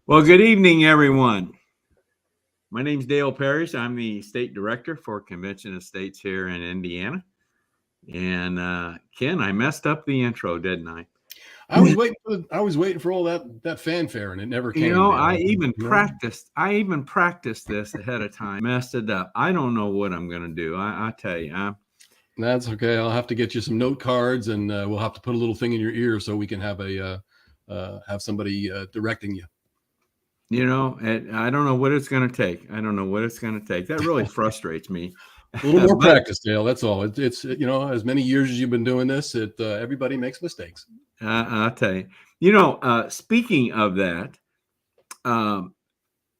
Well, good evening, everyone. My name's Dale Parrish. I'm the state director for Convention of States here in Indiana. And Ken, I messed up the intro, didn't I? I was waiting for all that fanfare, and it never came. I even practiced this ahead of time. Messed it up. I don't know what I'm going to do. I tell you, that's okay. I'll have to get you some note cards, and we'll have to put a little thing in your ear so we can have have somebody directing you. I don't know what it's going to take. That really frustrates me. A little more practice, Dale. That's all. It's as many years as you've been doing this, everybody makes mistakes. I'll tell you. Speaking of that, I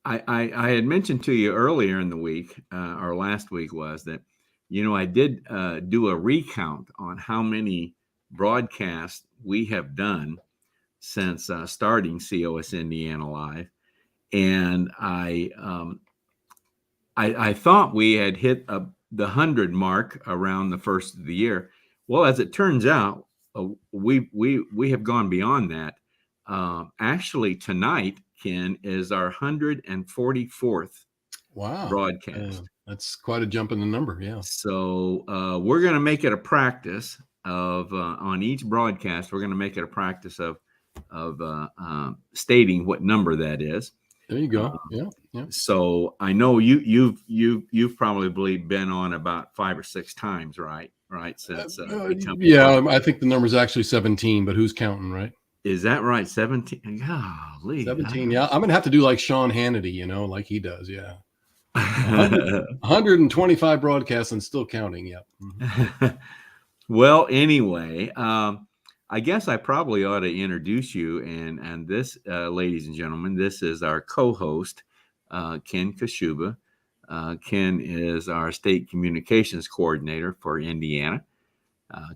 had mentioned to you earlier in the week, or last week was that, I did do a recount on how many broadcasts we have done since starting COS Indiana Live. And I thought we had hit the 100 mark around the first of the year. Well, as it turns out, we have gone beyond that. Actually, tonight, Ken, is our 144th broadcast. That's quite a jump in the number, yeah. So we're going to make it a practice of on each broadcast. We're going to make it a practice of stating what number that is. There you go. Yeah. So I know you've probably been on about 5 or 6 times, right? Since I think the number is actually 17, but who's counting, right? Is that right? 17. Golly, 17. Yeah, I'm gonna have to do like Sean Hannity, like he does. Yeah. 125 broadcasts and still counting. Yep. Mm-hmm. Well, anyway, I guess I probably ought to introduce you. And this, ladies and gentlemen, this is our co-host, Ken Kashuba. Ken is our state communications coordinator for Indiana,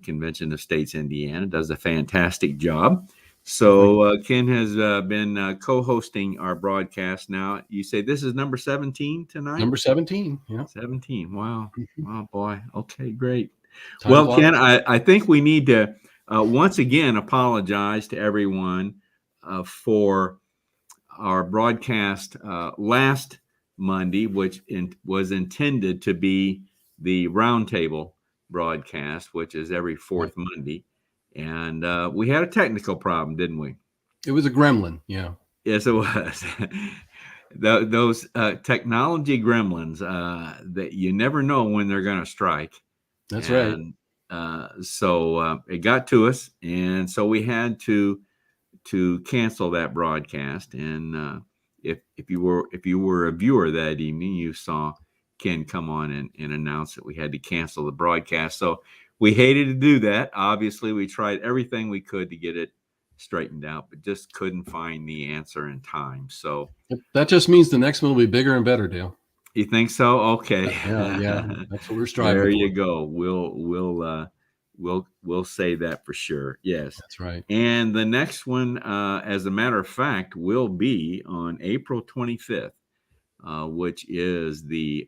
Convention of States, Indiana, does a fantastic job. So Ken has been co-hosting our broadcast now. You say this is number 17 tonight? Number 17, yeah. 17, wow. Wow, boy. Okay, great. Well, Ken, I think we need to once again apologize to everyone for our broadcast last Monday, which was intended to be the roundtable broadcast, which is every fourth Monday. And we had a technical problem, didn't we? It was a gremlin, yeah. Yes, it was. Those technology gremlins that you never know when they're going to strike. That's right. So it got to us, and so we had to cancel that broadcast. And if you were a viewer that evening, you saw Ken come on and announce that we had to cancel the broadcast. So we hated to do that. Obviously, we tried everything we could to get it straightened out, but just couldn't find the answer in time. So that just means the next one will be bigger and better, Dale. You think so? Okay. Yeah. That's what we're striving for. There you go. We'll say that for sure. Yes. That's right. And the next one, as a matter of fact, will be on April 25th, which is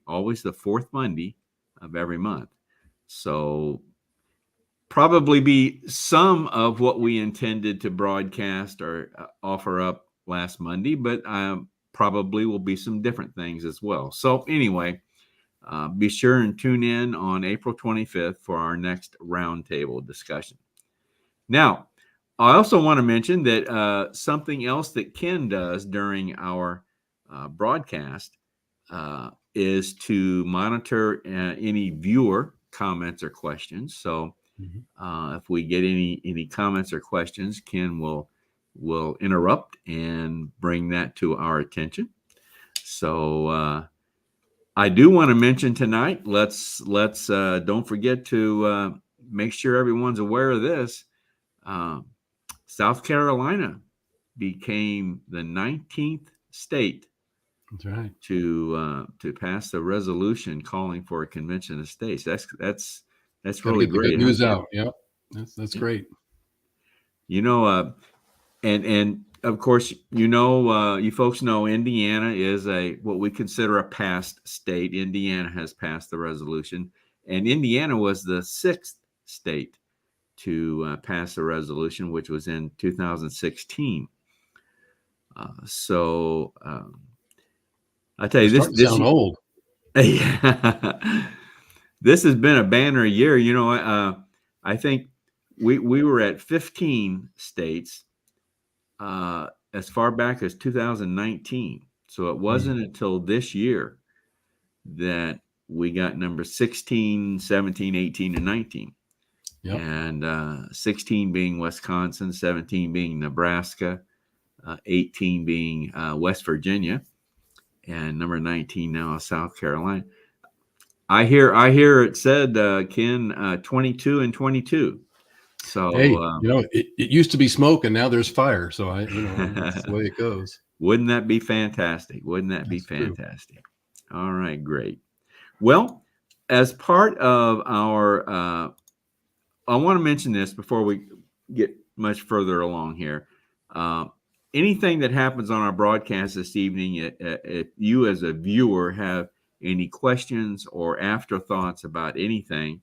always the fourth Monday of every month. So probably be some of what we intended to broadcast or offer up last Monday, but probably will be some different things as well. So anyway, be sure and tune in on April 25th for our next roundtable discussion. Now, I also want to mention that something else that Ken does during our broadcast is to monitor any viewer comments or questions. So if we get any comments or questions, Ken will interrupt and bring that to our attention. So I do want to mention tonight, let's don't forget to make sure everyone's aware of this. South Carolina became the 19th state That's right. to pass a resolution calling for a convention of states. That's really great. Good news out. Yeah, that's great. And of course, you folks know Indiana is what we consider a past state. Indiana has passed the resolution, and Indiana was the 6th state to pass a resolution, which was in 2016. So I tell You're you, starting to sound old. yeah, this has been a banner year. I think we were at 15 states as far back as 2019. So it wasn't until this year that we got number 16, 17, 18, and 19. Yep. And 16 being Wisconsin, 17 being Nebraska, 18 being West Virginia, and number 19 now is South Carolina. I hear it said, Ken, 22 and 22. Hey, So it used to be smoke and now there's fire. So that's the way it goes. wouldn't that be fantastic? Wouldn't that be That's true. fantastic? All right, great. Well, as part of our, I want to mention this before we get much further along here. Uh, Anything that happens on our broadcast this evening, if you as a viewer have any questions or afterthoughts about anything,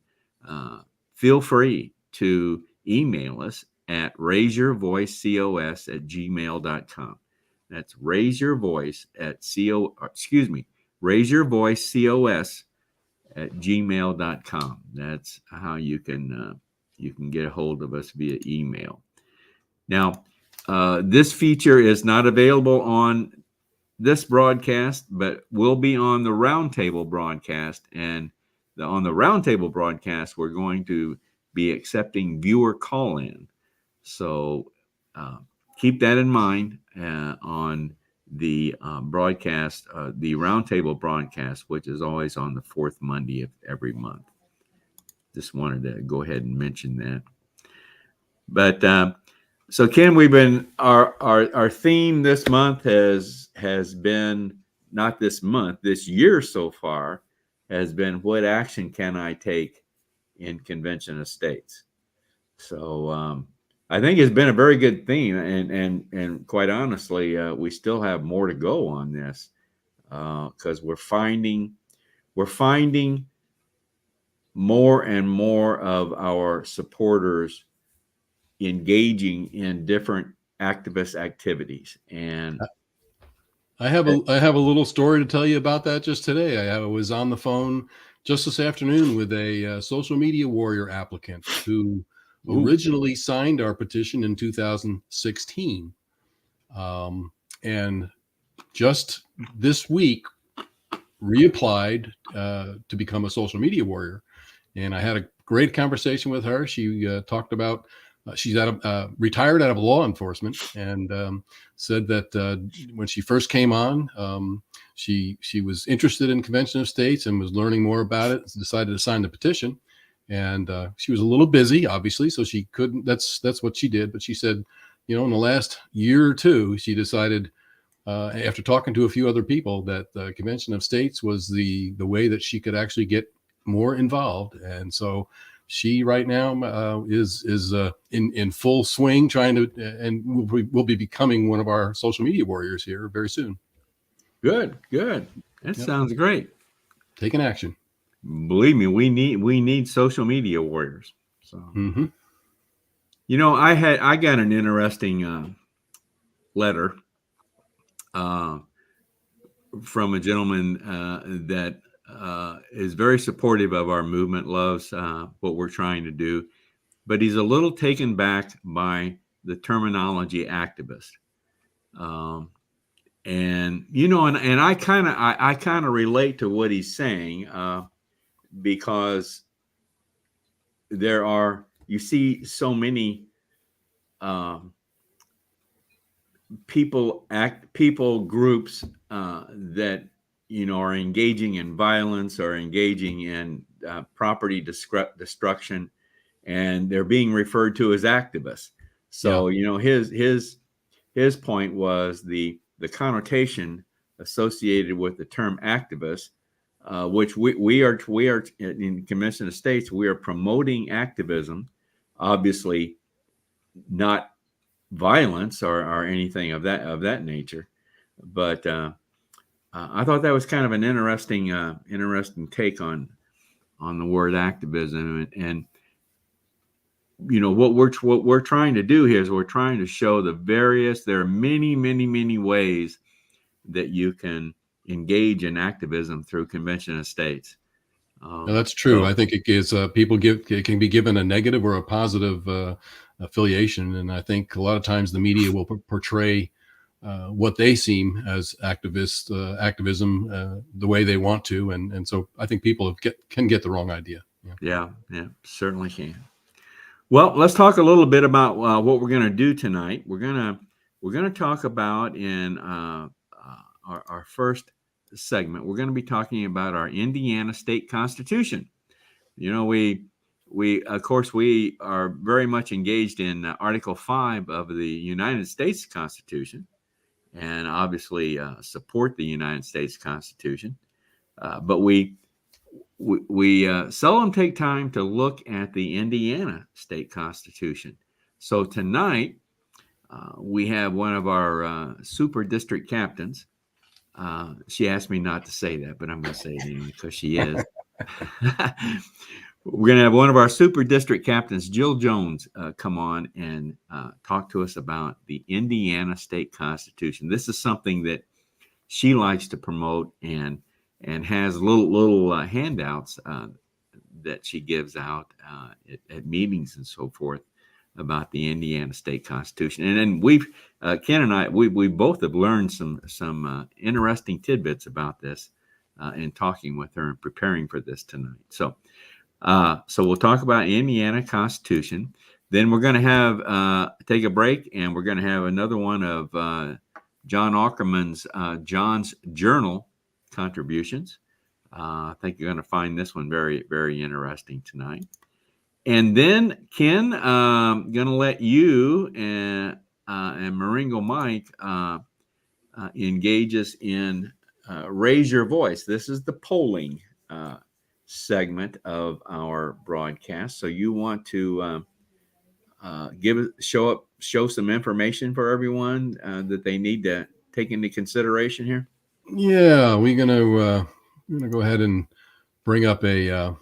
feel free to email us at raiseyourvoicecos@gmail.com. That's raiseyourvoicecos@gmail.com. That's how you can get a hold of us via email. Now, this feature is not available on this broadcast, but will be on the Roundtable broadcast. And on the Roundtable broadcast, we're going to be accepting viewer call-in. So keep that in mind on the broadcast, the Roundtable broadcast, which is always on the fourth Monday of every month. Just wanted to go ahead and mention that. But so Ken, we've been our theme this month has been, not this month, this year so far has been, what action can I take in Convention of States? So I think it's been a very good theme, and quite honestly, we still have more to go on this because we're finding more and more of our supporters engaging in different activist activities. And I have a little story to tell you about that just today. I was on the phone just this afternoon with a social media warrior applicant who originally signed our petition in 2016, and just this week reapplied to become a social media warrior. And I had a great conversation with her. She talked about she's retired out of law enforcement, and said that when she first came on, she was interested in Convention of States and was learning more about it. Decided to sign the petition, and she was a little busy, obviously, so she couldn't. That's what she did. But she said, in the last year or two, she decided, after talking to a few other people, that the Convention of States was the way that she could actually get more involved. And so she right now is in full swing, trying to, and will be becoming one of our social media warriors here very soon. Good. That sounds great. Taking action. Believe me, we need social media warriors. So I got an interesting letter from a gentleman that is very supportive of our movement, loves what we're trying to do, but he's a little taken back by the terminology activist. And I kind of relate to what he's saying because you see so many people groups that are engaging in violence or engaging in property destruction, and they're being referred to as activists. So his point was the connotation associated with the term activist, which we are in Convention of States. We are promoting activism, obviously not violence or anything of that nature. But I thought that was kind of an interesting take on the word activism. And what we're trying to do here is we're trying to show there are many ways that you can engage in activism through convention of states. No, that's true. I think it gives it can be given a negative or a positive affiliation, and I think a lot of times the media will portray what they seem as activism the way they want to, and so I think people can get the wrong idea. Yeah, certainly can. Well, let's talk a little bit about what we're going to do tonight. We're going to talk about in our first segment. We're going to be talking about our Indiana state constitution. We of course we are very much engaged in Article 5 of the United States Constitution, and obviously support the United States Constitution. But we seldom take time to look at the Indiana state constitution. So tonight, we have one of our super district captains. She asked me not to say that, but I'm going to say it anyway because she is. We're going to have one of our super district captains, Jill Jones, come on and talk to us about the Indiana state constitution. This is something that she likes to promote and has little handouts that she gives out at meetings and so forth about the Indiana state constitution. And then Ken and I, we both have learned some interesting tidbits about this in talking with her and preparing for this tonight. So we'll talk about Indiana Constitution. Then we're going to have take a break, and we're going to have another one of John Ackerman's John's Journal contributions. I think you're going to find this one very, very interesting tonight. And then Ken, going to let you and Maringo Mike engage us in Raise Your Voice. This is the polling segment of our broadcast. So you want to show some information for everyone that they need to take into consideration here? Yeah, we're gonna go ahead and bring up a.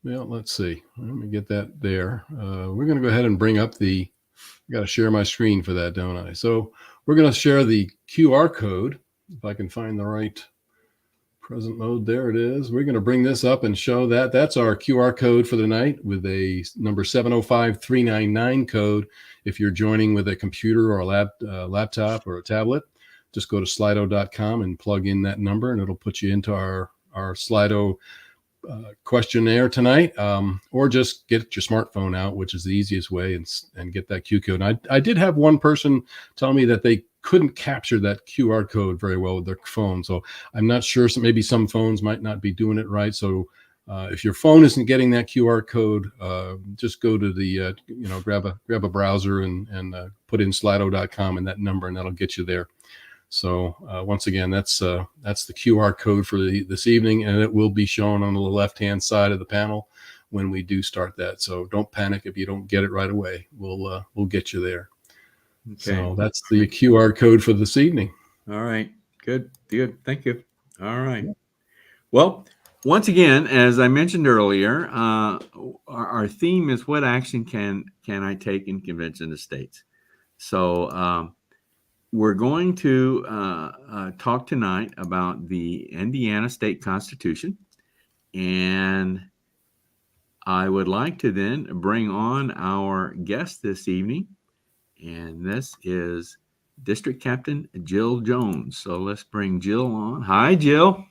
Well, let's see. Let me get that there. We're gonna go ahead and bring up I got to share my screen for that, don't I? So we're gonna share the QR code. If I can find the right present mode, there it is. We're going to bring this up and show that. That's our QR code for the night with a number 705399 code. If you're joining with a computer or a laptop or a tablet, just go to slido.com and plug in that number, and it'll put you into our Slido questionnaire tonight, or just get your smartphone out, which is the easiest way, and get that Q code. And I did have one person tell me that they couldn't capture that QR code very well with their phone. So I'm not sure. So maybe some phones might not be doing it right. So if your phone isn't getting that QR code, just go to the, grab a browser and put in slido.com and that number, and that'll get you there. So once again, that's the QR code for this evening, and it will be shown on the left-hand side of the panel when we do start that. So don't panic if you don't get it right away. We'll get you there. Okay. So that's the QR code for this evening. All right. Good. Thank you. All right. Well, once again, as I mentioned earlier, our theme is what action can I take in convention of states? So we're going to talk tonight about the Indiana State Constitution, and I would like to then bring on our guest this evening, and this is District Captain Jill Jones. So let's bring Jill on. Hi, Jill.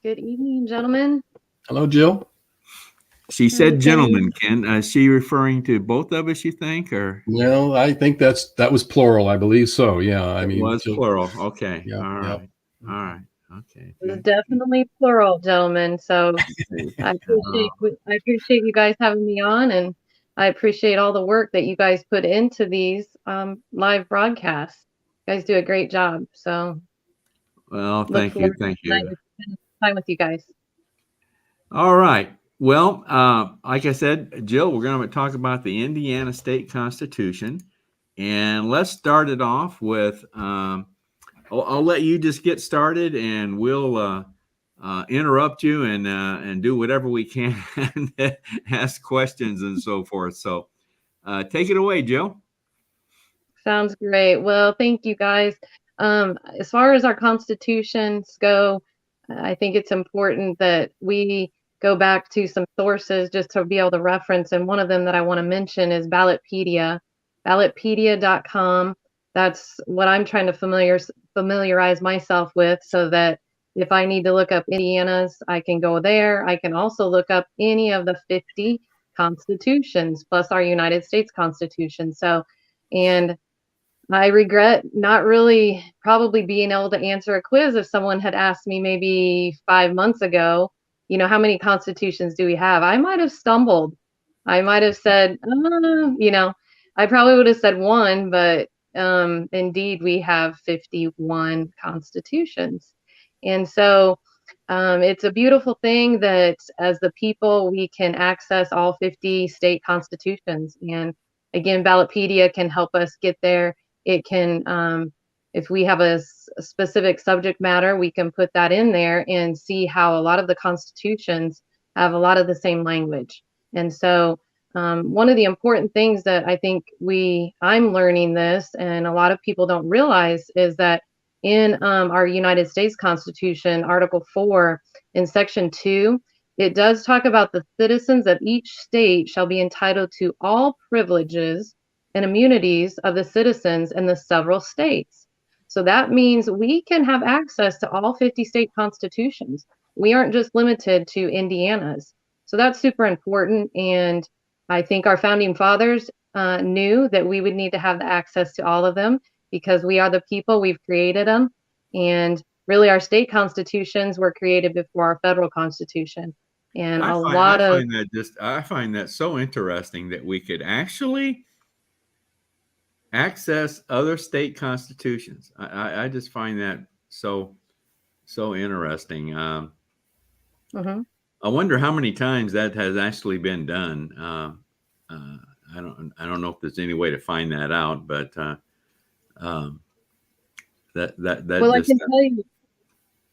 Good evening, gentlemen. Hello, Jill. She said gentlemen, Ken. Is she referring to both of us, you think? Or no, I think that was plural. I believe so. Yeah. I mean, it was plural. Okay. Yeah, All right. yeah. All right. Okay. It's definitely plural, gentlemen. So I appreciate you guys having me on, and I appreciate all the work that you guys put into these live broadcasts. You guys do a great job. So well, thank you. Thank you. Time with you guys. All right. Well, like I said, Jill, we're going to talk about the Indiana State Constitution, and let's start it off with. I'll let you just get started, and we'll interrupt you and do whatever we can, ask questions and so forth. So take it away, Jill. Sounds great. Well, thank you guys. As far as our constitutions go, I think it's important that we go back to some sources just to be able to reference. And one of them that I want to mention is Ballotpedia, ballotpedia.com. That's what I'm trying to familiarize myself with, so that if I need to look up Indiana's, I can go there. I can also look up any of the 50 constitutions plus our United States Constitution. So, and I regret not really probably being able to answer a quiz if someone had asked me maybe 5 months ago, how many constitutions do we have? I might have stumbled. I might have said, I probably would have said one, but indeed we have 51 constitutions. And so it's a beautiful thing that as the people, we can access all 50 state constitutions. And again, Ballotpedia can help us get there. It can, if we have a specific subject matter, we can put that in there and see how a lot of the constitutions have a lot of the same language. And so one of the important things that I think I'm learning this, and a lot of people don't realize, is that in our United States Constitution, Article 4, in Section 2, it does talk about the citizens of each state shall be entitled to all privileges and immunities of the citizens in the several states. So that means we can have access to all 50 state constitutions. We aren't just limited to Indiana's. So that's super important. And I think our founding fathers knew that we would need to have the access to all of them, because we are the people, we've created them. And really our state constitutions were created before our federal constitution. And I find that so interesting that we could actually access other state constitutions. I just find that so interesting. I wonder how many times that has actually been done. I don't know if there's any way to find that out, but that well, I can tell you.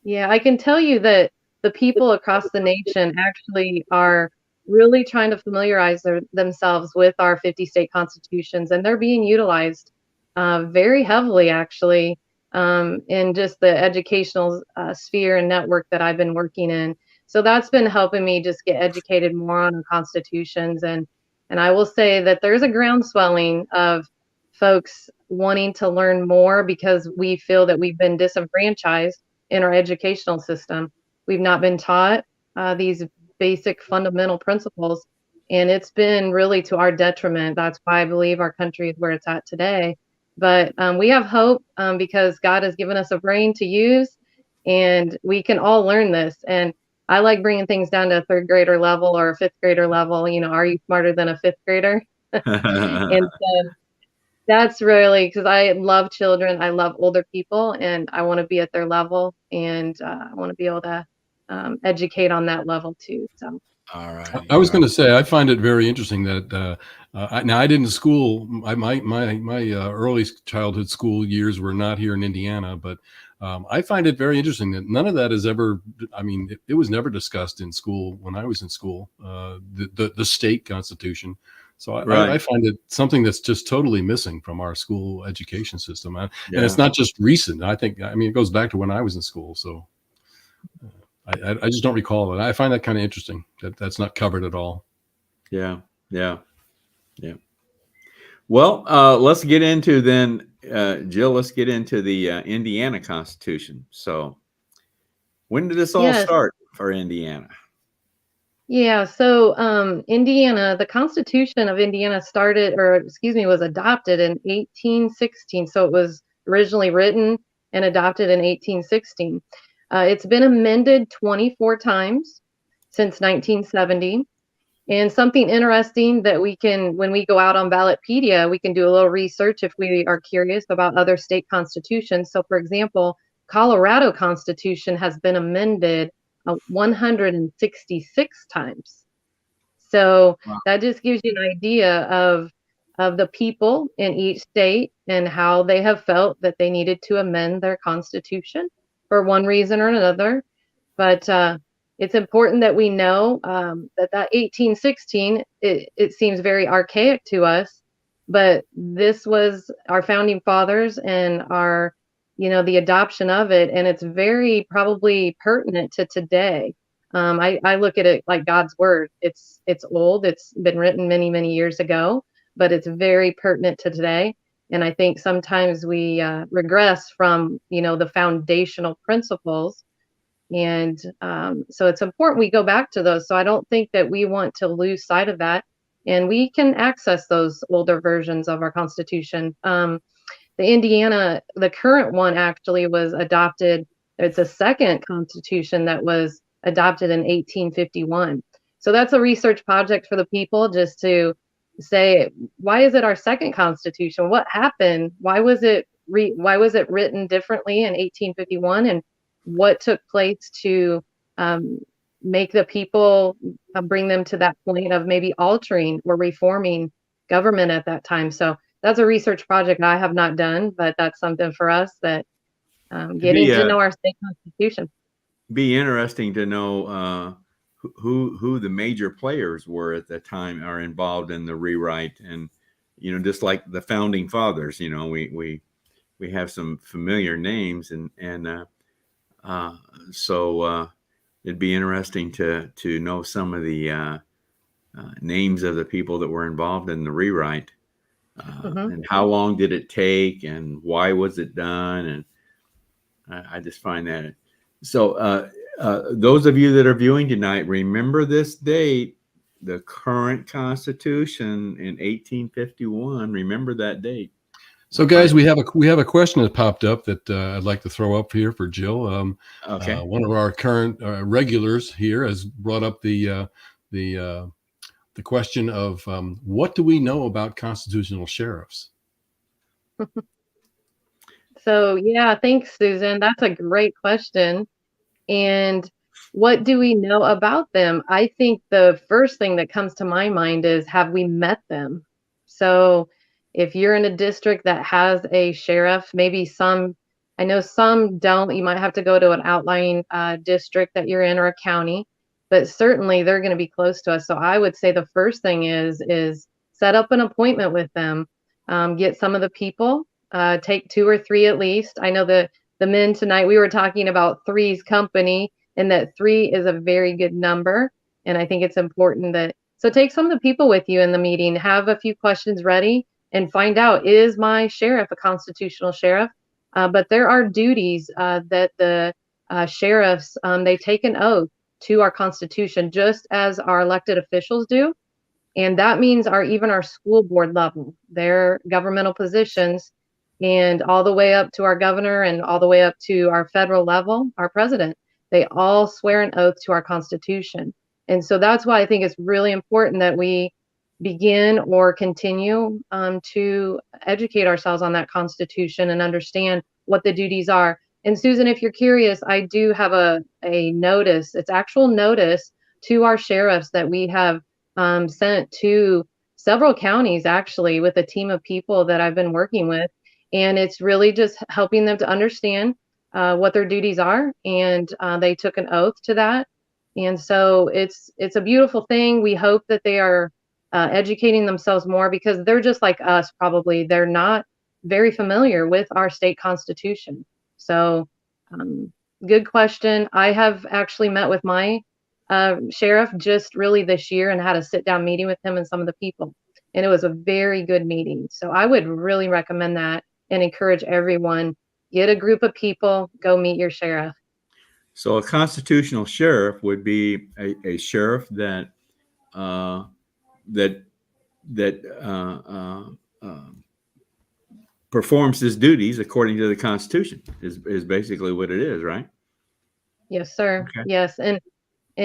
Yeah, I can tell you that the people across the nation actually are really trying to familiarize themselves with our 50 state constitutions, and they're being utilized very heavily, actually, in just the educational sphere and network that I've been working in. So that's been helping me just get educated more on the constitutions. And I will say that there's a groundswelling of folks wanting to learn more, because we feel that we've been disenfranchised in our educational system. We've not been taught these basic fundamental principles, and it's been really to our detriment. That's why I believe our country is where it's at today. But we have hope because God has given us a brain to use, and we can all learn this. And I like bringing things down to a third grader level or a fifth grader level. Are you smarter than a fifth grader? And so that's really, because I love children, I love older people, and I want to be at their level, and I want to be able to educate on that level too. So, all right. I was going to say, I find it very interesting that now I didn't school. My early childhood school years were not here in Indiana, but I find it very interesting that none of that is ever. I mean, it was never discussed in school when I was in school. The state constitution. So I find it something that's just totally missing from our school education system. And it's not just recent. It goes back to when I was in school. So I just don't recall it. I find that kind of interesting that that's not covered at all. Yeah. Well, let's get into then, Jill, let's get into the Indiana Constitution. So when did this all start for Indiana? Yeah, so Indiana, the Constitution of Indiana was adopted in 1816. So it was originally written and adopted in 1816. It's been amended 24 times since 1970. And something interesting that when we go out on Ballotpedia, we can do a little research if we are curious about other state constitutions. So for example, Colorado Constitution has been amended 166 times. So that just gives you an idea of the people in each state and how they have felt that they needed to amend their constitution for one reason or another. But it's important that we know that 1816, it seems very archaic to us, but this was our founding fathers and our, the adoption of it, and it's very probably pertinent to today. I look at it like God's word. It's old. It's been written many, many years ago, but it's very pertinent to today. And I think sometimes we regress from, the foundational principles. And so it's important we go back to those. So I don't think that we want to lose sight of that. And we can access those older versions of our Constitution. The current one actually was adopted. It's a second Constitution that was adopted in 1851. So that's a research project for the people, just to say, why is it our second Constitution? What happened? Why was it written differently in 1851? And what took place to make the people bring them to that point of maybe altering or reforming government at that time? So that's a research project I have not done, but that's something for us, that getting to know our state constitution. Be interesting to know who the major players were at the time are involved in the rewrite, and just like the founding fathers, we have some familiar names, and so it'd be interesting to know some of the names of the people that were involved in the rewrite. And how long did it take, and why was it done? And I just find that. So those of you that are viewing tonight, remember this date, the current Constitution in 1851. Remember that date. So, guys, we have a question that popped up that I'd like to throw up here for Jill. Okay. One of our current regulars here has brought up the question of what do we know about constitutional sheriffs? So, yeah, thanks, Susan. That's a great question. And what do we know about them? I think the first thing that comes to my mind is, have we met them? So if you're in a district that has a sheriff, maybe I know some don't, you might have to go to an outlying district that you're in, or a county, but certainly they're going to be close to us. So I would say the first thing is set up an appointment with them, get some of the people, take 2 or 3 at least. I know the men tonight, we were talking about Three's Company, and that 3 is a very good number. And I think it's important so take some of the people with you in the meeting, have a few questions ready, and find out, is my sheriff a constitutional sheriff? But there are duties that the sheriffs, they take an oath to our Constitution, just as our elected officials do. And that means even our school board level, their governmental positions, and all the way up to our governor, and all the way up to our federal level, our president, they all swear an oath to our Constitution. And so that's why I think it's really important that we begin or continue to educate ourselves on that Constitution and understand what the duties are. And Susan, if you're curious, I do have a notice. It's actual notice to our sheriffs that we have sent to several counties, actually, with a team of people that I've been working with. And it's really just helping them to understand what their duties are. And they took an oath to that. And so it's a beautiful thing. We hope that they are educating themselves more, because they're just like us, probably. They're not very familiar with our state constitution. So good question. I have actually met with my sheriff just really this year, and had a sit-down meeting with him and some of the people. And it was a very good meeting. So I would really recommend that and encourage everyone, get a group of people, go meet your sheriff. So a constitutional sheriff would be a sheriff that performs his duties according to the Constitution, is basically what it is, right? Yes, sir. Okay. Yes. And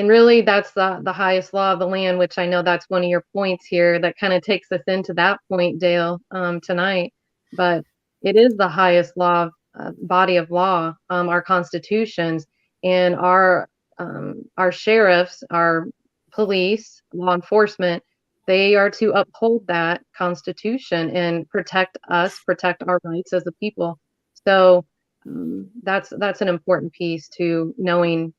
really, that's the highest law of the land, which I know that's one of your points here that kind of takes us into that point, Dale, tonight. But it is the highest law, body of law, our constitutions, and our sheriffs, our police, law enforcement. They are to uphold that Constitution and protect us, protect our rights as a people. So that's an important piece to knowing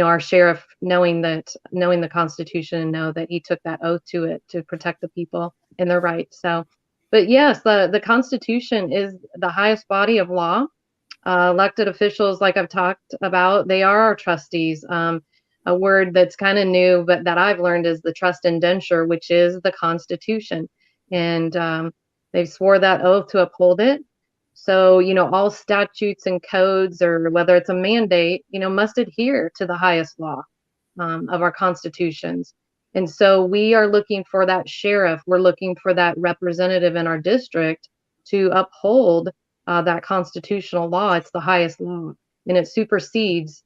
our sheriff knowing the Constitution, and know that he took that oath to it to protect the people and their rights. So, but yes, the Constitution is the highest body of law. Elected officials, like I've talked about, they are our trustees. A word that's kind of new, but that I've learned, is the trust indenture, which is the Constitution. And they've swore that oath to uphold it. So, all statutes and codes, or whether it's a mandate, must adhere to the highest law of our constitutions. And so we are looking for that sheriff. We're looking for that representative in our district to uphold that constitutional law. It's the highest law, and it supersedes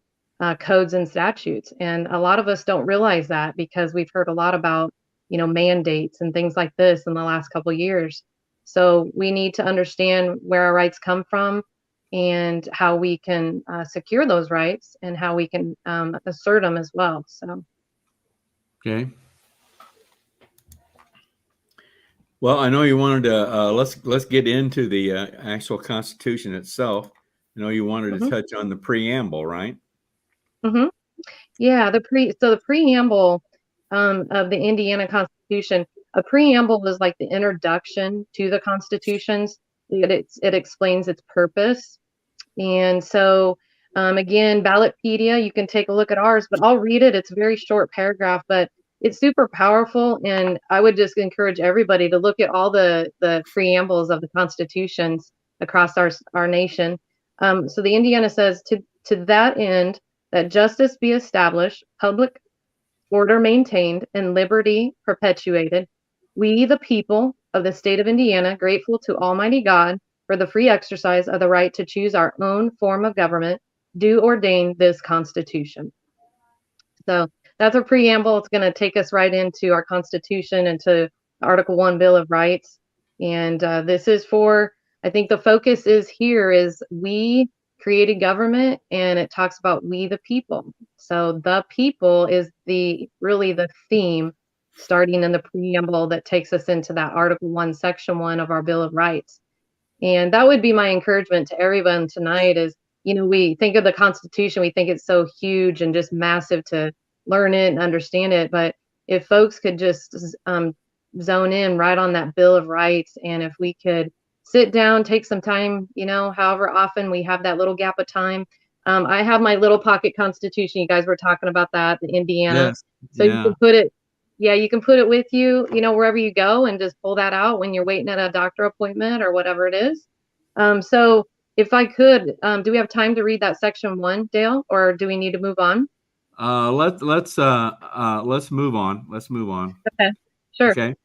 codes and statutes. And a lot of us don't realize that, because we've heard a lot about, mandates and things like this in the last couple of years. So we need to understand where our rights come from, and how we can secure those rights, and how we can assert them as well. So. Okay. Well, I know you wanted to let's get into the actual Constitution itself. I know you wanted to touch on the preamble, right? Mm-hmm. Yeah, the preamble of the Indiana Constitution. A preamble is like the introduction to the constitutions. It explains its purpose. And so, again, Ballotpedia, you can take a look at ours, but I'll read it. It's a very short paragraph, but it's super powerful. And I would just encourage everybody to look at all the preambles of the constitutions across our nation. So the Indiana says, to that end, that justice be established, public order maintained, and liberty perpetuated, we, the people of the state of Indiana, grateful to Almighty God for the free exercise of the right to choose our own form of government, do ordain this Constitution. So that's a preamble. It's going to take us right into our Constitution and to Article 1 Bill of Rights. And this is for, I think the focus is here is we created government, and it talks about we the people. So the people is really the theme, starting in the preamble, that takes us into that Article 1, Section 1 of our Bill of Rights. And that would be my encouragement to everyone tonight is, we think of the Constitution, we think it's so huge and just massive to learn it and understand it. But if folks could just zone in right on that Bill of Rights, and if we could sit down, take some time, however often we have that little gap of time. I have my little pocket Constitution. You guys were talking about that, the Indiana. Yes. So you can put it, you can put it with you, wherever you go, and just pull that out when you're waiting at a doctor appointment or whatever it is. So if I could, do we have time to read that Section 1, Dale, or do we need to move on? Let's move on. Let's move on. Okay, sure. Okay.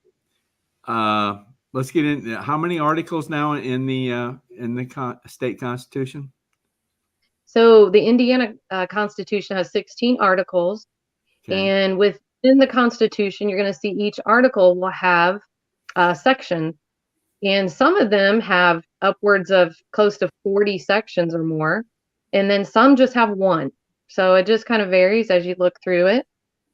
Let's get in. How many articles now in the state constitution? So the Indiana Constitution has 16 articles, and within the Constitution, you're going to see each article will have a section, and some of them have upwards of close to 40 sections or more, and then some just have one. So it just kind of varies as you look through it,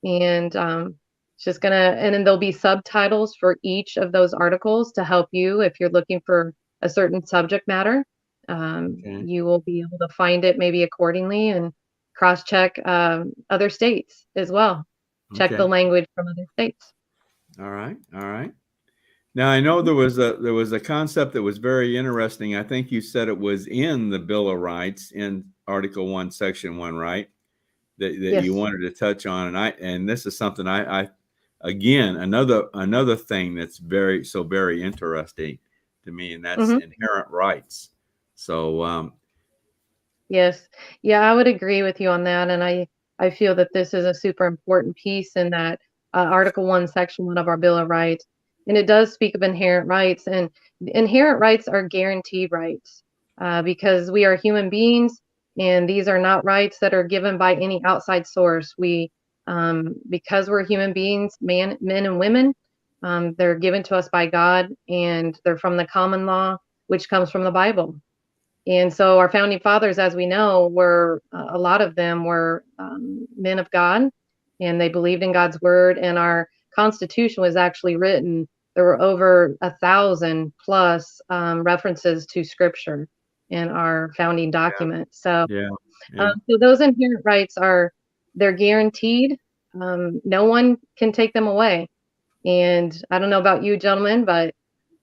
and it's just and then there'll be subtitles for each of those articles to help you if you're looking for a certain subject matter. You will be able to find it maybe accordingly, and cross-check other states as well. Check the language from other states. All right. Now I know there was a concept that was very interesting. I think you said it was in the Bill of Rights in Article 1, Section 1, right? That Yes. You wanted to touch on, and this is something I again another thing that's very interesting to me, and that's inherent rights. So yes, I would agree with you on that, and I feel that this is a super important piece in that Article 1, Section 1 of our Bill of Rights, and it does speak of inherent rights, and inherent rights are guaranteed rights because we are human beings, and these are not rights that are given by any outside source. We because we're human beings, men and women, they're given to us by God, and they're from the common law, which comes from the Bible. And so our founding fathers, as we know, were a lot of them were men of God, and they believed in God's word. And our Constitution was actually written. There were over 1,000 plus references to Scripture in our founding document. So those inherent rights are they're guaranteed. No one can take them away. And I don't know about you gentlemen, but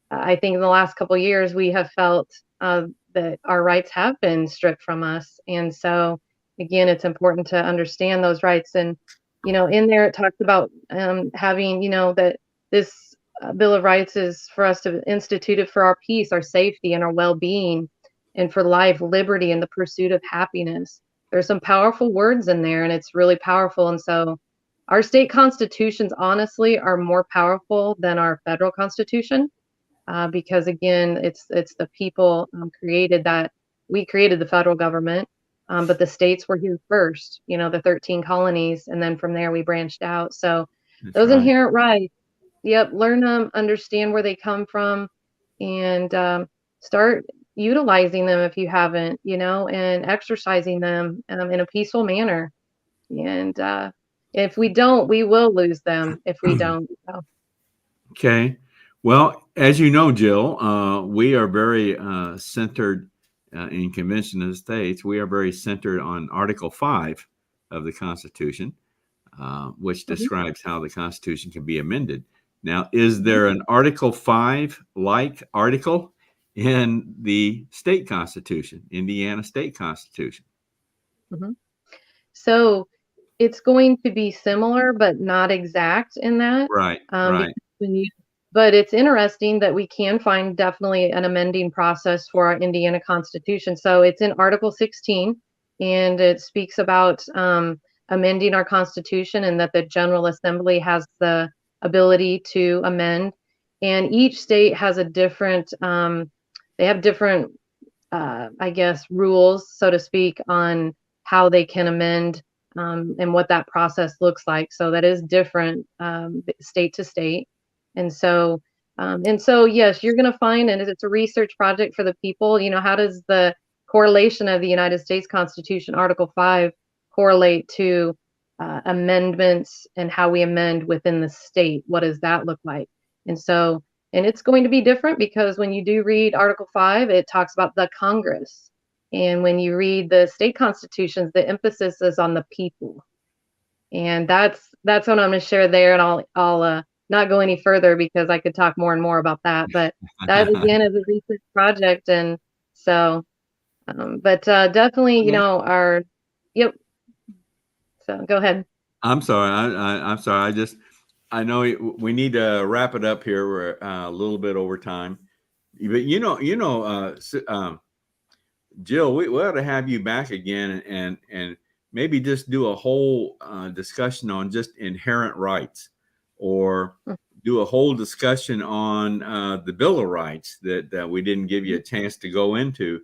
I think in the last couple of years we have felt that our rights have been stripped from us. And so again, it's important to understand those rights. And in there it talks about having that this Bill of Rights is for us to institute it for our peace, our safety, and our well-being, and for life, liberty, and the pursuit of happiness. There's some powerful words in there, and it's really powerful. And so our state constitutions, honestly, are more powerful than our federal constitution, because again, it's the people created that. We created the federal government, but the states were here first. The 13 colonies, and then from there we branched out. So those inherent rights, yep, learn them, understand where they come from, and start utilizing them if you haven't, and exercising them in a peaceful manner. And if we don't, we will lose them if we don't. So. Okay. Well, as you know, Jill, we are very centered in Convention of the States. We are very centered on Article 5 of the Constitution, which describes how the Constitution can be amended. Now, is there an Article 5-like article in the state constitution, Indiana state constitution? So it's going to be similar, but not exact in that. Right. But it's interesting that we can find definitely an amending process for our Indiana Constitution. So it's in Article 16, and it speaks about amending our Constitution, and that the General Assembly has the ability to amend. And each state has a different, they have different, I guess, rules, so to speak, on how they can amend and what that process looks like. So that is different state to state. And so, yes, you're going to find, and it's a research project for the people, how does the correlation of the United States Constitution, Article 5, correlate to amendments and how we amend within the state? What does that look like? And so, and it's going to be different, because when you do read Article 5, it talks about the Congress. And when you read the state constitutions, the emphasis is on the people. And that's what I'm going to share there. And I'll not go any further, because I could talk more and more about that. But that, again, is a research project. And so, but definitely, yep. So go ahead. I'm sorry. I'm sorry. I know we need to wrap it up here. We're a little bit over time. But Jill, we ought to have you back again, and maybe just do a whole discussion on just inherent rights, or do a whole discussion on the Bill of Rights that we didn't give you a chance to go into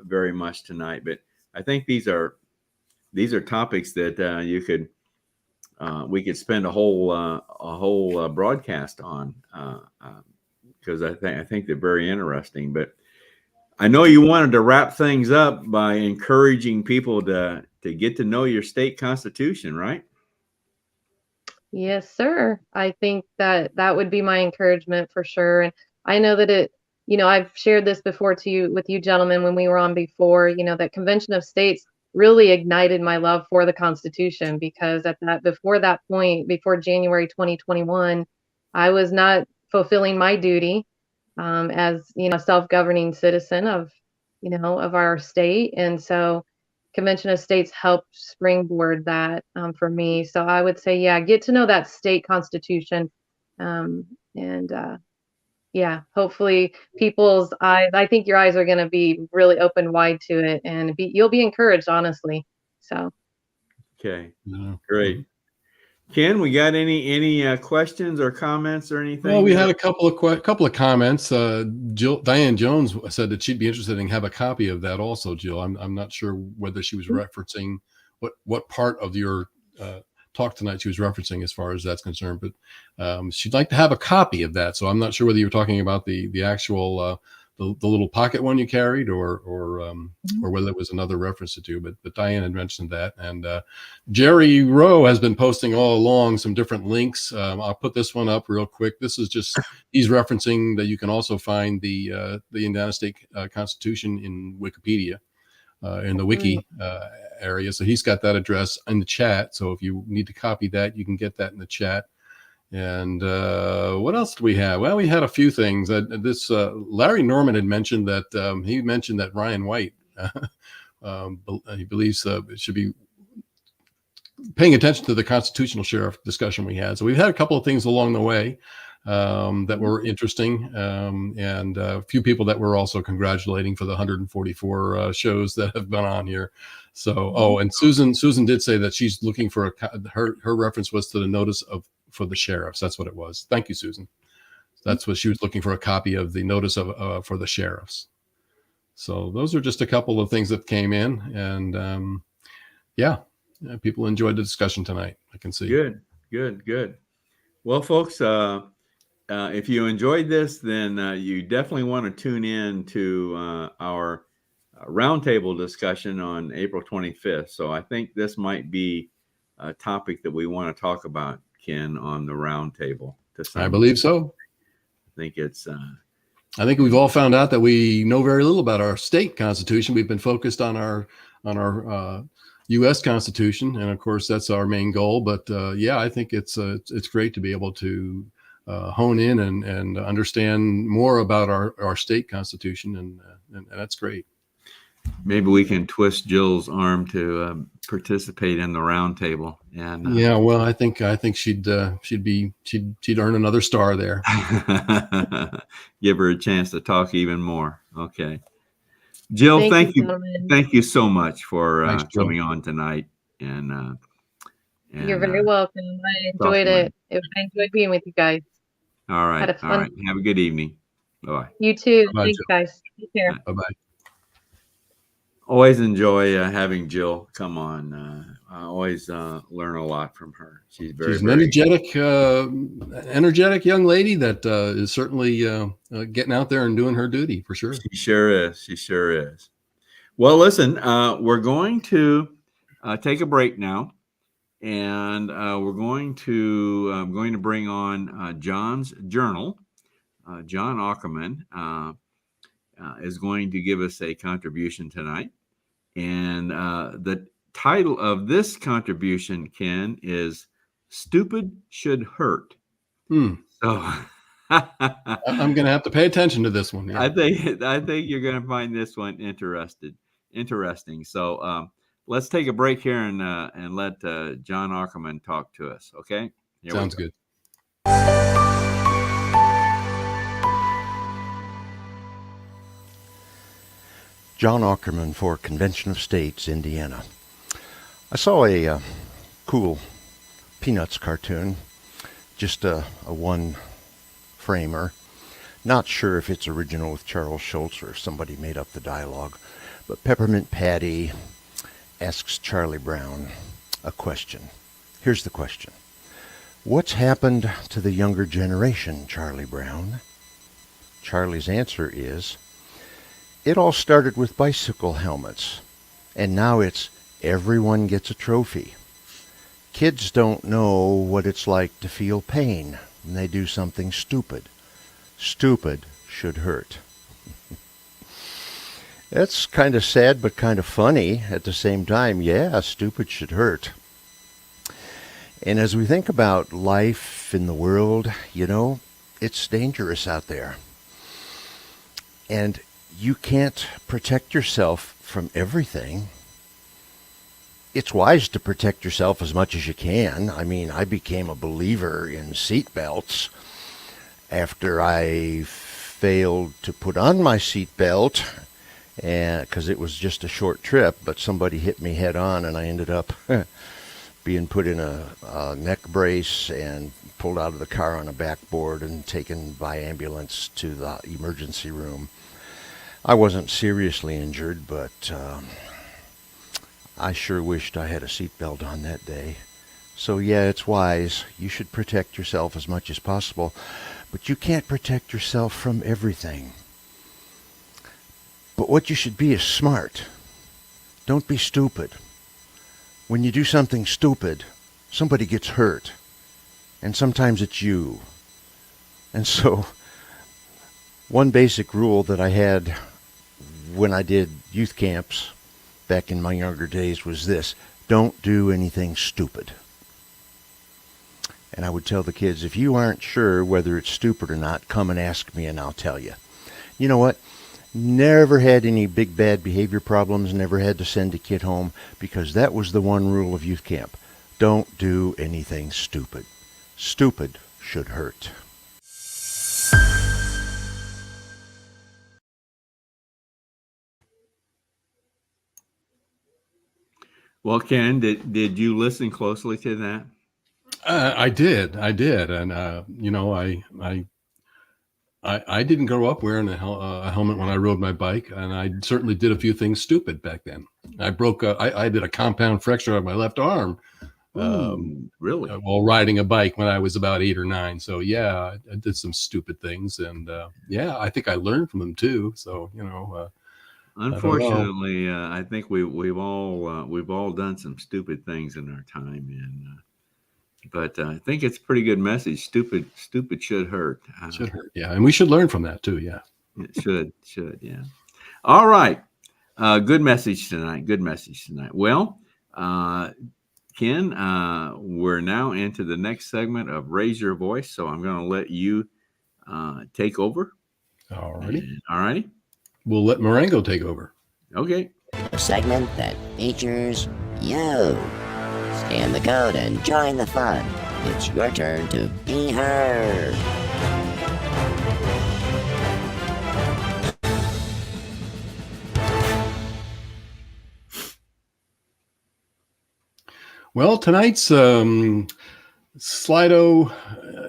very much tonight. But I think these are topics that we could spend a whole broadcast on, because I think they're very interesting. But I know you wanted to wrap things up by encouraging people to get to know your state constitution, right? Yes, sir. I think that would be my encouragement for sure. And I know that I've shared this before with you gentlemen, when we were on before, that Convention of States really ignited my love for the Constitution, because before that point, before January 2021, I was not fulfilling my duty as a self-governing citizen of our state. And so Convention of States helped springboard that for me. So I would say, yeah, get to know that state constitution, yeah, hopefully people's eyes, I think your eyes are going to be really open wide to it, and you'll be encouraged, honestly. So. Okay, great. Ken, we got any questions or comments or anything? Well, we had a couple of comments. Diane Jones said that she'd be interested in have a copy of that also, Jill. I'm not sure whether she was referencing what part of your talk tonight she was referencing as far as that's concerned, but she'd like to have a copy of that. So I'm not sure whether you were talking about the actual the little pocket one you carried, or whether it was another reference to do. But Diane had mentioned that, and Jerry Rowe has been posting all along some different links. I'll put this one up real quick. This is just he's referencing that you can also find the Indiana State Constitution in Wikipedia. in the wiki area. So he's got that address in the chat. So if you need to copy that, you can get that in the chat. And what else do we have? Well, we had a few things. Larry Norman had mentioned that he mentioned that Ryan White, he believes should be paying attention to the constitutional sheriff discussion we had. So we've had a couple of things along the way that were interesting, and a few people that were also congratulating for the 144 shows that have been on here. So, and Susan did say that she's looking for her reference was to the notice for the sheriffs. That's what it was. Thank you, Susan. That's what she was looking for, a copy of the notice for the sheriffs. So those are just a couple of things that came in, and people enjoyed the discussion tonight. I can see. Good. Well, folks, if you enjoyed this, then you definitely want to tune in to our roundtable discussion on April 25th. So I think this might be a topic that we want to talk about, Ken, on the roundtable. I believe so. I think we've all found out that we know very little about our state constitution. We've been focused on our U.S. Constitution, and of course that's our main goal. But I think it's great to be able to hone in and understand more about our state constitution, and that's great. Maybe we can twist Jill's arm to participate in the roundtable. And I think she'd earn another star there. Give her a chance to talk even more. Okay. Jill, thank you so much for coming on tonight. And you're very welcome. I enjoyed it. I enjoyed being with you guys. All right. Have a good evening. Bye. You too. Thanks, guys. Take care. Bye. Always enjoy having Jill come on. I always learn a lot from her. She's an energetic young lady that is certainly getting out there and doing her duty for sure. She sure is. Well, listen, we're going to take a break now, and I'm going to bring on John's journal. John Ackerman is going to give us a contribution tonight. And the title of this contribution, Ken, is "Stupid Should Hurt." So I'm going to have to pay attention to this one. Yeah. I think you're going to find this one interesting. So let's take a break here and let John Ackerman talk to us. Okay. Sounds good. John Ackerman for Convention of States, Indiana. I saw a cool Peanuts cartoon, just a one-framer. Not sure if it's original with Charles Schultz or if somebody made up the dialogue, but Peppermint Patty asks Charlie Brown a question. Here's the question. What's happened to the younger generation, Charlie Brown? Charlie's answer is, it all started with bicycle helmets, and now it's everyone gets a trophy. Kids don't know what it's like to feel pain when they do something stupid. Stupid should hurt. That's kind of sad but kind of funny at the same time. Yeah, stupid should hurt. And as we think about life in the world, it's dangerous out there. And you can't protect yourself from everything. It's wise to protect yourself as much as you can. I mean, I became a believer in seat belts after I failed to put on my seat belt, because it was just a short trip, but somebody hit me head on and I ended up being put in a neck brace and pulled out of the car on a backboard and taken by ambulance to the emergency room. I wasn't seriously injured, but I sure wished I had a seatbelt on that day. So yeah, it's wise. You should protect yourself as much as possible, but you can't protect yourself from everything. But what you should be is smart. Don't be stupid. When you do something stupid, somebody gets hurt, and sometimes it's you. And so, one basic rule that I had when I did youth camps back in my younger days was this: don't do anything stupid. And I would tell the kids, if you aren't sure whether it's stupid or not, come and ask me and I'll tell you. You know what? Never had any big bad behavior problems, never had to send a kid home, because that was the one rule of youth camp. Don't do anything stupid. Stupid should hurt. Well, Ken, did you listen closely to that? I did, and I didn't grow up wearing a helmet when I rode my bike, and I certainly did a few things stupid back then. I did a compound fracture on my left arm. Really? While riding a bike when I was about 8 or 9. So yeah, I did some stupid things, and I think I learned from them too. So Unfortunately, I think we've all done some stupid things in our time, but I think it's a pretty good message. Stupid should hurt. Should hurt, yeah, and we should learn from that too. Yeah, it should, yeah. All right, good message tonight. Well, Ken, we're now into the next segment of Raise Your Voice, so I'm going to let you take over. All righty. All righty. We'll let Marengo take over. Okay. A segment that features you. Scan the code and join the fun. It's your turn to be heard. Well, tonight's Slido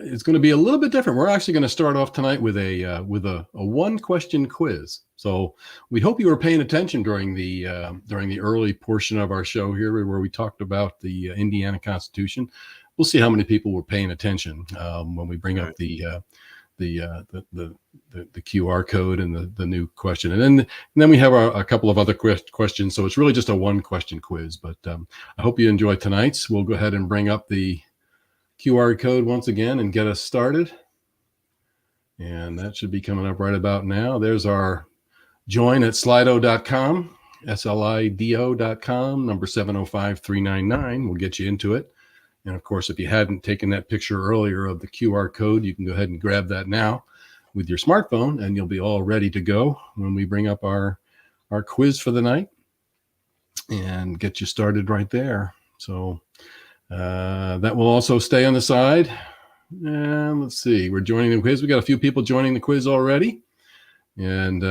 is going to be a little bit different. We're actually going to start off tonight with a one-question quiz. So we hope you were paying attention during the early portion of our show here, where we talked about the Indiana Constitution. We'll see how many people were paying attention when we bring up the QR code and the new question, and then we have a couple of other questions. So it's really just a one-question quiz. But I hope you enjoy tonight's. We'll go ahead and bring up the QR code once again and get us started. And that should be coming up right about now. There's our join at slido.com, SLIDO.com, number 705-399. We'll get you into it. And of course, if you hadn't taken that picture earlier of the QR code, you can go ahead and grab that now with your smartphone, and you'll be all ready to go when we bring up our quiz for the night and get you started right there. So that will also stay on the side. And let's see, we're joining the quiz. We got a few people joining the quiz already. And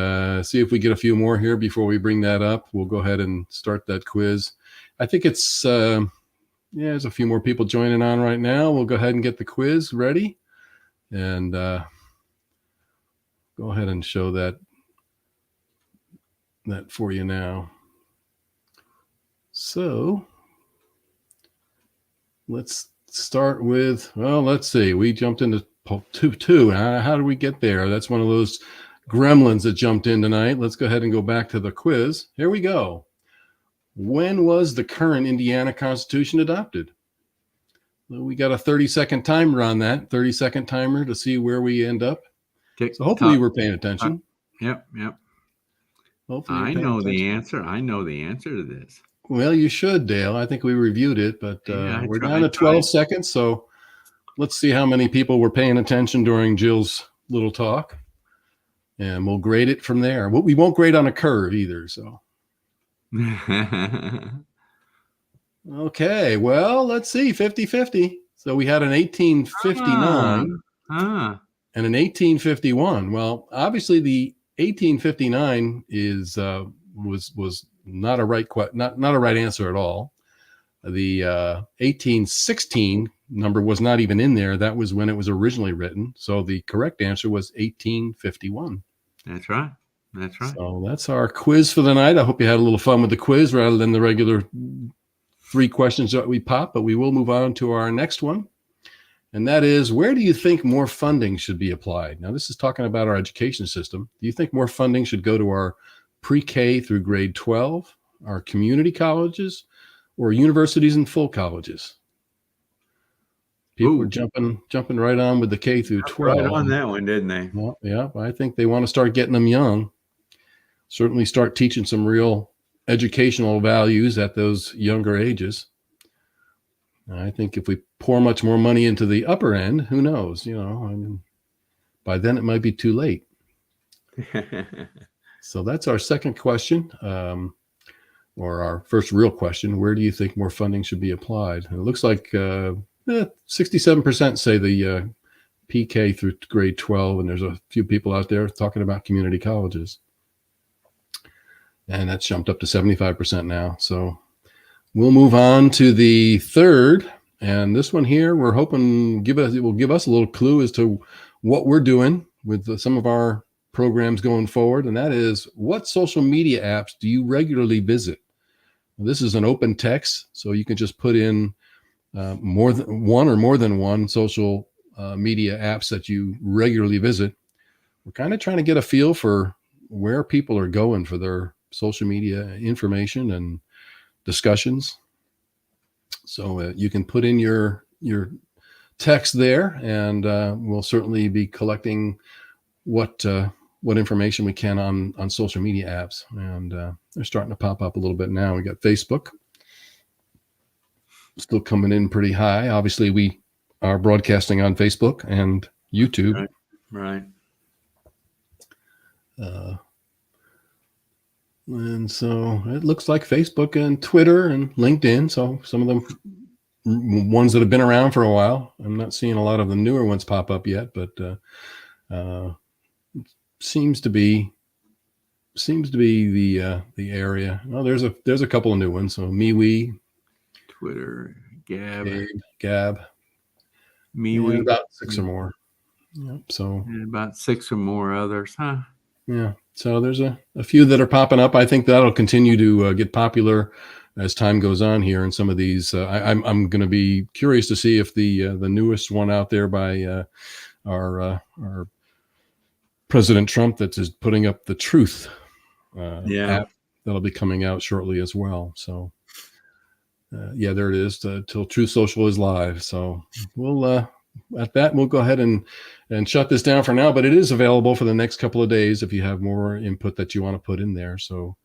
see if we get a few more here before we bring that up. We'll go ahead and start that quiz. I think it's, there's a few more people joining on right now. We'll go ahead and get the quiz ready. And go ahead and show that for you now. So let's start with, well, let's see. We jumped into two. How do we get there? That's one of those gremlins that jumped in tonight. Let's go ahead and go back to the quiz. Here we go. When was the current Indiana Constitution adopted? Well, we got a 30-second timer on that, 30-second timer to see where we end up. So hopefully you were paying attention. Yep. Hopefully I know the answer. I know the answer to this. Well, you should, Dale. I think we reviewed it, but we're down to 12 seconds. So let's see how many people were paying attention during Jill's little talk. And we'll grade it from there. We won't grade on a curve either. So. Okay. Well, let's see. 50-50. So we had an 1859 and an 1851. Well, obviously the 1859 was not a right not a right answer at all. The 1816 number was not even in there. That was when it was originally written. So the correct answer was 1851. That's right. So that's our quiz for the night. I hope you had a little fun with the quiz rather than the regular 3 questions that we pop, but we will move on to our next one. And that is, where do you think more funding should be applied? Now, this is talking about our education system. Do you think more funding should go to our pre-K through grade 12, our community colleges, or universities and full colleges? People were jumping right on with the K through 12. Right on that one, didn't they? Well, yeah, I think they want to start getting them young. Certainly start teaching some real educational values at those younger ages. I think if we pour much more money into the upper end, who knows? I mean, by then it might be too late. So that's our second question, or our first real question. Where do you think more funding should be applied? And it looks like 67% say the PK through grade 12, and there's a few people out there talking about community colleges. And that's jumped up to 75% now. So we'll move on to the third. And this one here, we're hoping it will give us a little clue as to what we're doing with some of our programs going forward. And that is, what social media apps do you regularly visit? Well, this is an open text, so you can just put in more than one social media apps that you regularly visit. We're kind of trying to get a feel for where people are going for their social media information and discussions. So you can put in your text there, and we'll certainly be collecting what information we can on social media apps. And they're starting to pop up a little bit now. We got Facebook, still coming in pretty high. Obviously, we are broadcasting on Facebook and YouTube. Right. And so it looks like Facebook and Twitter and LinkedIn. So some of them ones that have been around for a while. I'm not seeing a lot of the newer ones pop up yet, but seems to be the area. Well, there's a couple of new ones. So MeWe, Twitter, Gab, MeWe, about 6 or more. Yep. So and about 6 or more others, huh? Yeah. So there's a few that are popping up. I think that'll continue to get popular as time goes on here. And some of these, I'm going to be curious to see if the newest one out there by our President Trump that is putting up the Truth app, that'll be coming out shortly as well. So there it is. Till Truth Social is live. So we'll at that, we'll go ahead and shut this down for now, but it is available for the next couple of days if you have more input that you want to put in there. So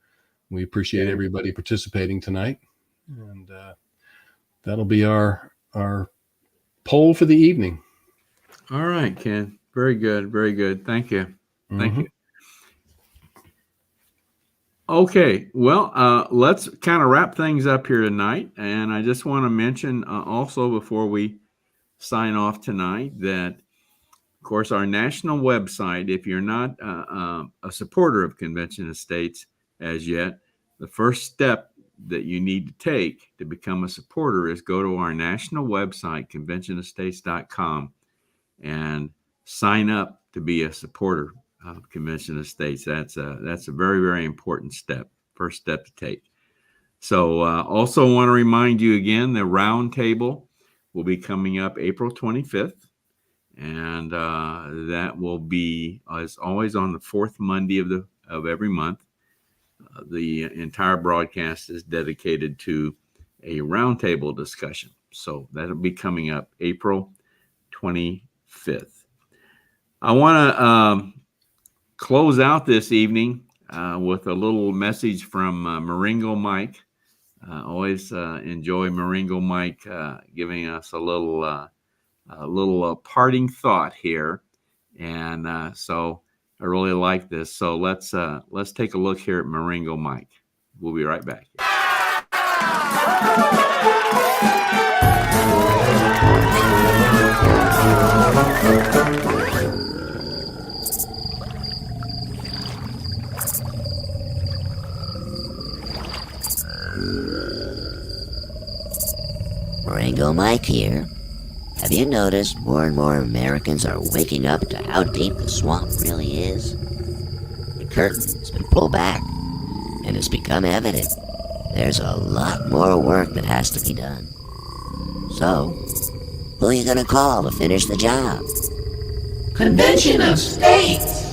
we appreciate everybody participating tonight. And that'll be our poll for the evening. All right, Ken. Very good. Very good. Thank you. Thank you. Okay. Well, let's kind of wrap things up here tonight. And I just want to mention also before we sign off tonight that, of course, our national website, if you're not a supporter of Convention Estates as yet, the first step that you need to take to become a supporter is go to our national website, conventionestates.com, and sign up to be a supporter of Convention Estates. That's a very, very important step, first step to take. So also want to remind you again, the roundtable will be coming up April 25th. And that will be, as always, on the fourth Monday of every month. The entire broadcast is dedicated to a roundtable discussion. So that'll be coming up April 25th. I want to close out this evening with a little message from Maringo Mike. Always enjoy Maringo Mike giving us a little parting thought here, and so I really like this. So let's take a look here at Maringo Mike. We'll be right back. Maringo Mike here. Have you noticed more and more Americans are waking up to how deep the swamp really is? The curtain's been pulled back, and it's become evident there's a lot more work that has to be done. So, who are you gonna call to finish the job? Convention of States!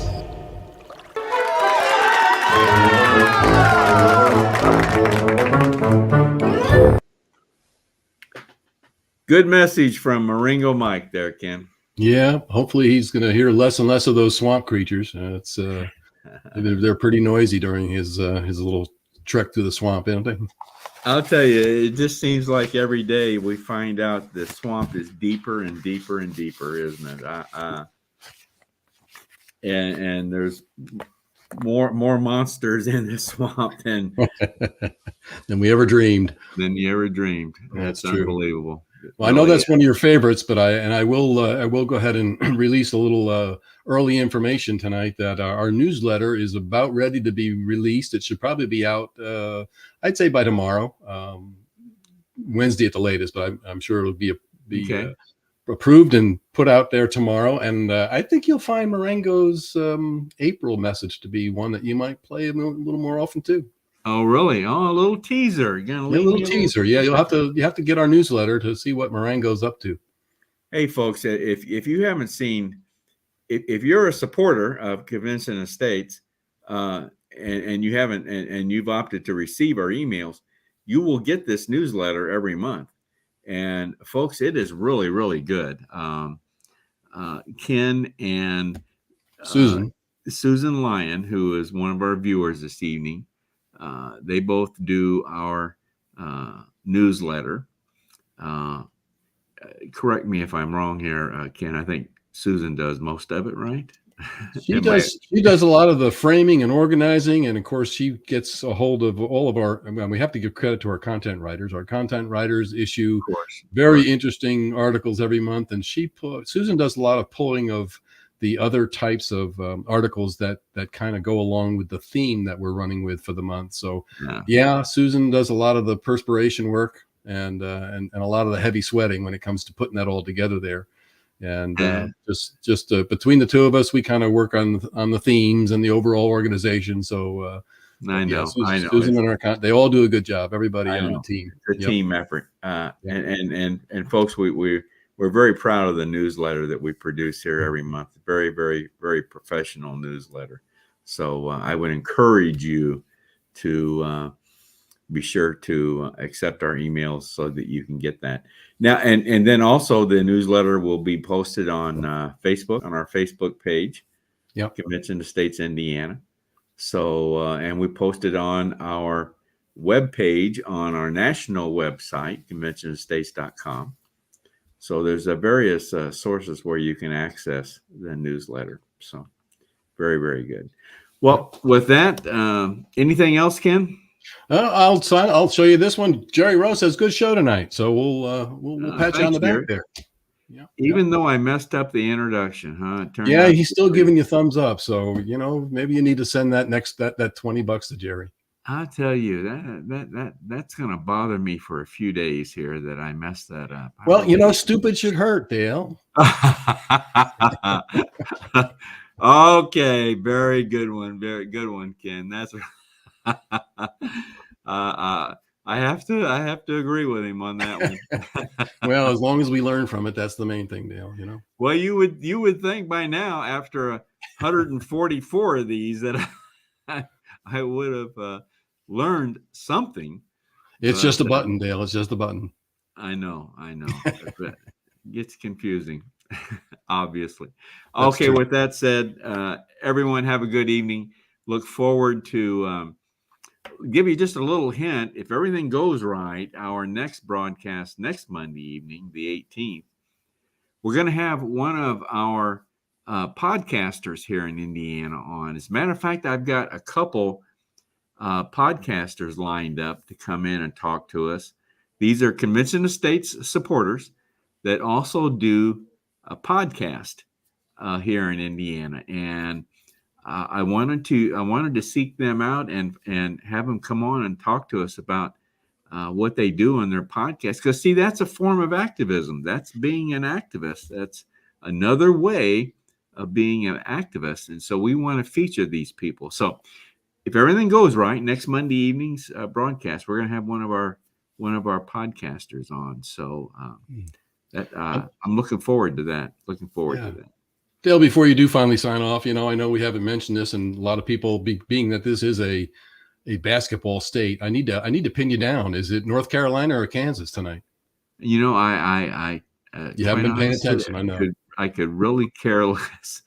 Good message from Maringo Mike there, Ken. Yeah, hopefully he's going to hear less and less of those swamp creatures. They're pretty noisy during his little trek through the swamp, don't they? I'll tell you, it just seems like every day we find out the swamp is deeper and deeper and deeper, isn't it? And there's more monsters in the swamp than we ever dreamed. you ever dreamed. That's That's true. unbelievable. Well, I know that's one of your favorites, but I will go ahead and release a little early information tonight that our newsletter is about ready to be released. It should probably be out, I'd say by tomorrow, Wednesday at the latest, but I'm sure it'll be Okay. approved and put out there tomorrow. And I think you'll find Marengo's April message to be one that you might play a little more often too. Oh, really? Oh, a little teaser. You're gonna Yeah, a leave little me teaser. Yeah, you have to get our newsletter to see what Marengo's up to. Hey, folks, if you haven't seen, if you're a supporter of Convention Estates, and you haven't, and you've opted to receive our emails, you will get this newsletter every month. And folks, it is really, really good. Ken and Susan Lyon, who is one of our viewers this evening, they both do our newsletter. Correct me if I'm wrong here, Ken. I think Susan does most of it, right? She does a lot of the framing and organizing, and of course she gets a hold of all of our. I mean, we have to give credit to our content writers. Our content writers issue very interesting articles every month, and Susan does a lot of pulling of the other types of articles that kind of go along with the theme that we're running with for the month. So yeah, Susan does a lot of the perspiration work and a lot of the heavy sweating when it comes to putting that all together there. And just between the two of us, we kind of work on the themes and the overall organization. So I know. Susan and they all do a good job. Everybody on the team. It's a team effort. And folks, we're very proud of the newsletter that we produce here every month. Very, very, very professional newsletter. So I would encourage you to be sure to accept our emails so that you can get that. Now, and then also the newsletter will be posted on Facebook, on our Facebook page, Convention Estates, Indiana. So, and we posted on our web page on our national website, conventionestates.com. So there's various sources where you can access the newsletter. So very, very good. Well, with that, anything else, Ken? I'll show you this one. Jerry Rose says good show tonight. So we'll pat you on the back there. Yeah. Even though I messed up the introduction, huh? Yeah, he's still giving you thumbs up. So maybe you need to send that that $20 to Jerry. I'll tell you that's gonna bother me for a few days here that I messed that up. Well, stupid should hurt, Dale. Okay, very good one, Ken. That's I have to agree with him on that one. Well, as long as we learn from it, that's the main thing, Dale. Well, you would think by now, after 144 of these, that I would have learned something. It's just a button, Dale. It's just a button. I know. It gets confusing, obviously. Okay, with that said, everyone have a good evening. Look forward to give you just a little hint. If everything goes right, our next broadcast next Monday evening, the 18th, we're going to have one of our podcasters here in Indiana on. As a matter of fact, I've got a couple podcasters lined up to come in and talk to us. These are Convention Estates supporters that also do a podcast here in Indiana, and I wanted to seek them out and have them come on and talk to us about what they do on their podcast. Because see, that's a form of activism. That's being an activist. That's another way of being an activist. And so we want to feature these people. So if everything goes right, next Monday evening's broadcast, we're going to have one of our podcasters on. So I'm looking forward to that. Dale, before you do finally sign off, I know we haven't mentioned this, and a lot of people, being that this is a basketball state, I need to pin you down. Is it North Carolina or Kansas tonight? I you haven't been paying attention. I know. I could really care less,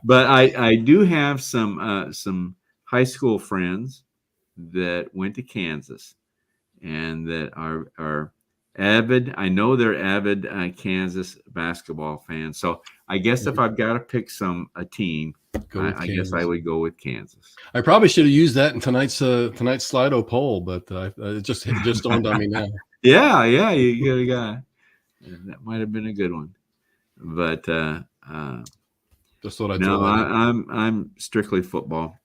but I do have some high school friends that went to Kansas and that are avid. I know they're avid Kansas basketball fans. So I guess if I've got to pick a team, I guess I would go with Kansas. I probably should have used that in tonight's Slido poll, but it just dawned on me now. Yeah, you got that might have been a good one, but just thought I'd no, throw that in. I'm strictly football.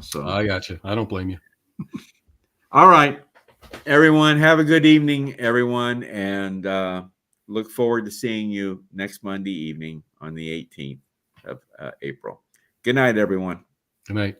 So I got you. I don't blame you. All right, everyone, have a good evening, everyone, and look forward to seeing you next Monday evening on the 18th of April. Good night, everyone. Good night.